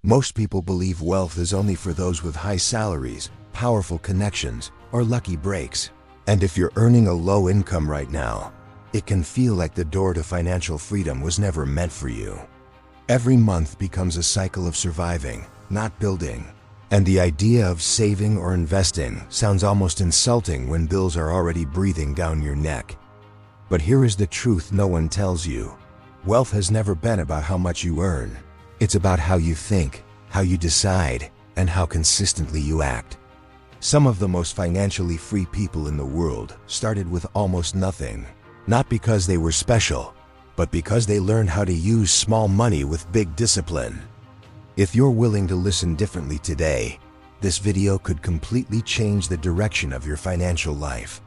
Most people believe wealth is only for those with high salaries, powerful connections, or lucky breaks. And if you're earning a low income right now, it can feel like the door to financial freedom was never meant for you. Every month becomes a cycle of surviving, not building. And the idea of saving or investing sounds almost insulting when bills are already breathing down your neck. But here is the truth no one tells you. Wealth has never been about how much you earn. It's about how you think, how you decide, and how consistently you act. Some of the most financially free people in the world started with almost nothing, not because they were special, but because they learned how to use small money with big discipline. If you're willing to listen differently today, this video could completely change the direction of your financial life.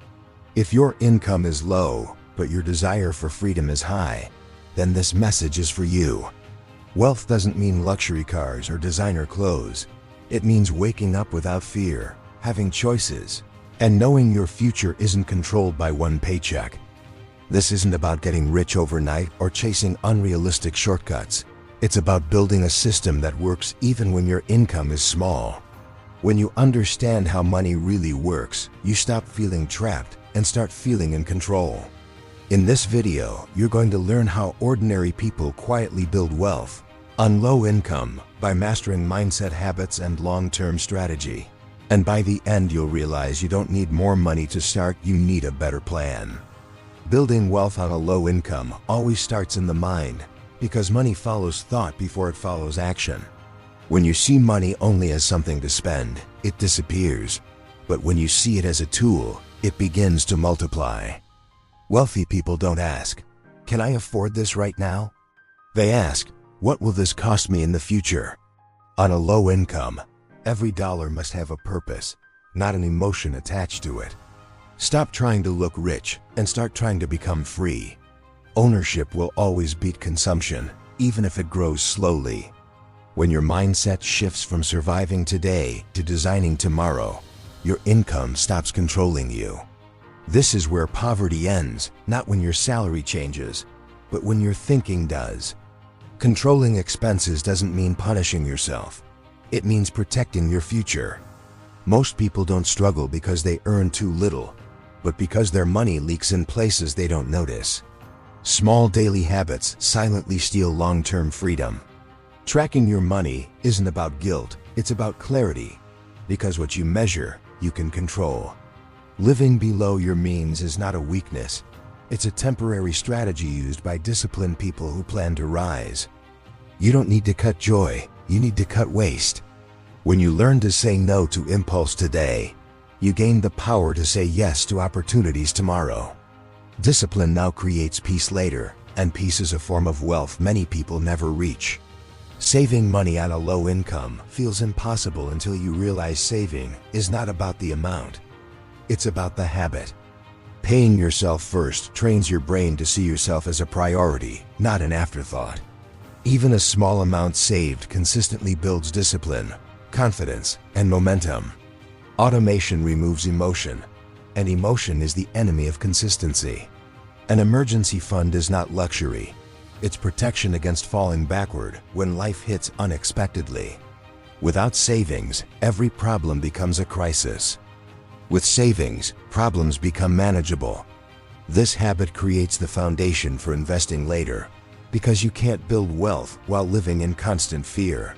If your income is low, but your desire for freedom is high, then this message is for you. Wealth doesn't mean luxury cars or designer clothes. It means waking up without fear, having choices, and knowing your future isn't controlled by one paycheck. This isn't about getting rich overnight or chasing unrealistic shortcuts. It's about building a system that works even when your income is small. When you understand how money really works, you stop feeling trapped and start feeling in control. In this video, you're going to learn how ordinary people quietly build wealth on low income by mastering mindset habits and long-term strategy. And by the end, you'll realize you don't need more money to start, you need a better plan. Building wealth on a low income always starts in the mind, because money follows thought before it follows action. When you see money only as something to spend, it disappears. But when you see it as a tool, it begins to multiply. Wealthy people don't ask, "Can I afford this right now?" They ask, "What will this cost me in the future?" On a low income, every dollar must have a purpose, not an emotion attached to it. Stop trying to look rich and start trying to become free. Ownership will always beat consumption, even if it grows slowly. When your mindset shifts from surviving today to designing tomorrow, your income stops controlling you. This is where poverty ends, not when your salary changes, but when your thinking does. Controlling expenses doesn't mean punishing yourself. It means protecting your future. Most people don't struggle because they earn too little, but because their money leaks in places they don't notice. Small daily habits silently steal long-term freedom. Tracking your money isn't about guilt, it's about clarity, because what you measure, you can control. Living below your means is not a weakness. It's a temporary strategy used by disciplined people who plan to rise. You don't need to cut joy, you need to cut waste. When you learn to say no to impulse today, you gain the power to say yes to opportunities tomorrow. Discipline now creates peace later, and peace is a form of wealth many people never reach. Saving money on a low income feels impossible until you realize saving is not about the amount. It's about the habit. Paying yourself first trains your brain to see yourself as a priority, not an afterthought. Even a small amount saved consistently builds discipline, confidence, and momentum. Automation removes emotion, and emotion is the enemy of consistency. An emergency fund is not luxury. It's protection against falling backward when life hits unexpectedly. Without savings, every problem becomes a crisis. With savings, problems become manageable. This habit creates the foundation for investing later, because you can't build wealth while living in constant fear.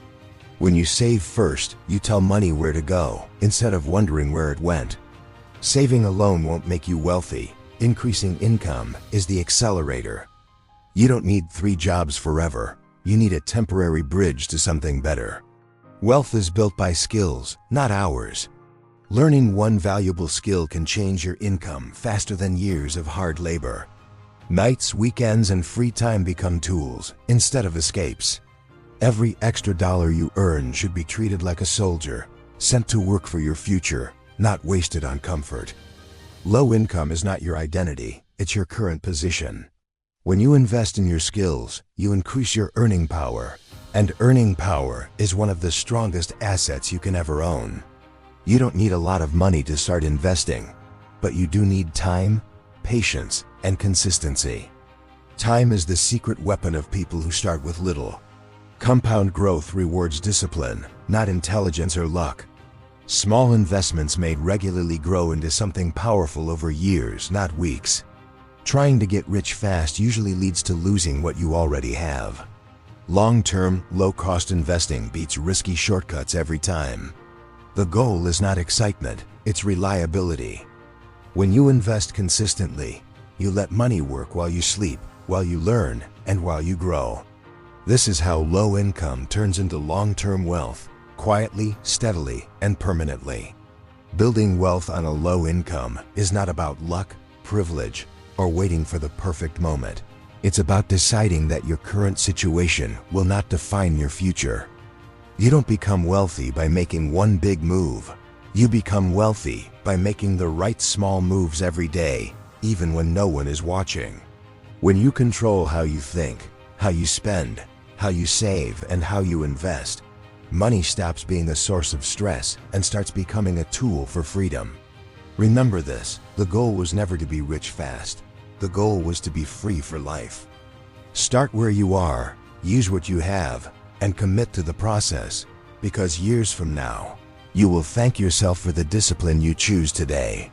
When you save first, you tell money where to go, instead of wondering where it went. Saving alone won't make you wealthy. Increasing income is the accelerator. You don't need 3 jobs forever. You need a temporary bridge to something better. Wealth is built by skills, not hours. Learning one valuable skill can change your income faster than years of hard labor. Nights, weekends, and free time become tools instead of escapes. Every extra dollar you earn should be treated like a soldier, sent to work for your future, not wasted on comfort. Low income is not your identity, it's your current position. When you invest in your skills, you increase your earning power, and earning power is one of the strongest assets you can ever own. You don't need a lot of money to start investing, but you do need time, patience, and consistency. Time is the secret weapon of people who start with little. Compound growth rewards discipline, not intelligence or luck. Small investments made regularly grow into something powerful over years, not weeks. Trying to get rich fast usually leads to losing what you already have. Long-term, low-cost investing beats risky shortcuts every time. The goal is not excitement, it's reliability. When you invest consistently, you let money work while you sleep, while you learn, and while you grow. This is how low income turns into long-term wealth, quietly, steadily, and permanently. Building wealth on a low income is not about luck, privilege, or waiting for the perfect moment. It's about deciding that your current situation will not define your future. You don't become wealthy by making one big move. You become wealthy by making the right small moves every day, even when no one is watching. When you control how you think, how you spend, how you save, and how you invest, money stops being a source of stress and starts becoming a tool for freedom. Remember this, the goal was never to be rich fast. The goal was to be free for life. Start where you are, use what you have, and commit to the process, because years from now, you will thank yourself for the discipline you choose today.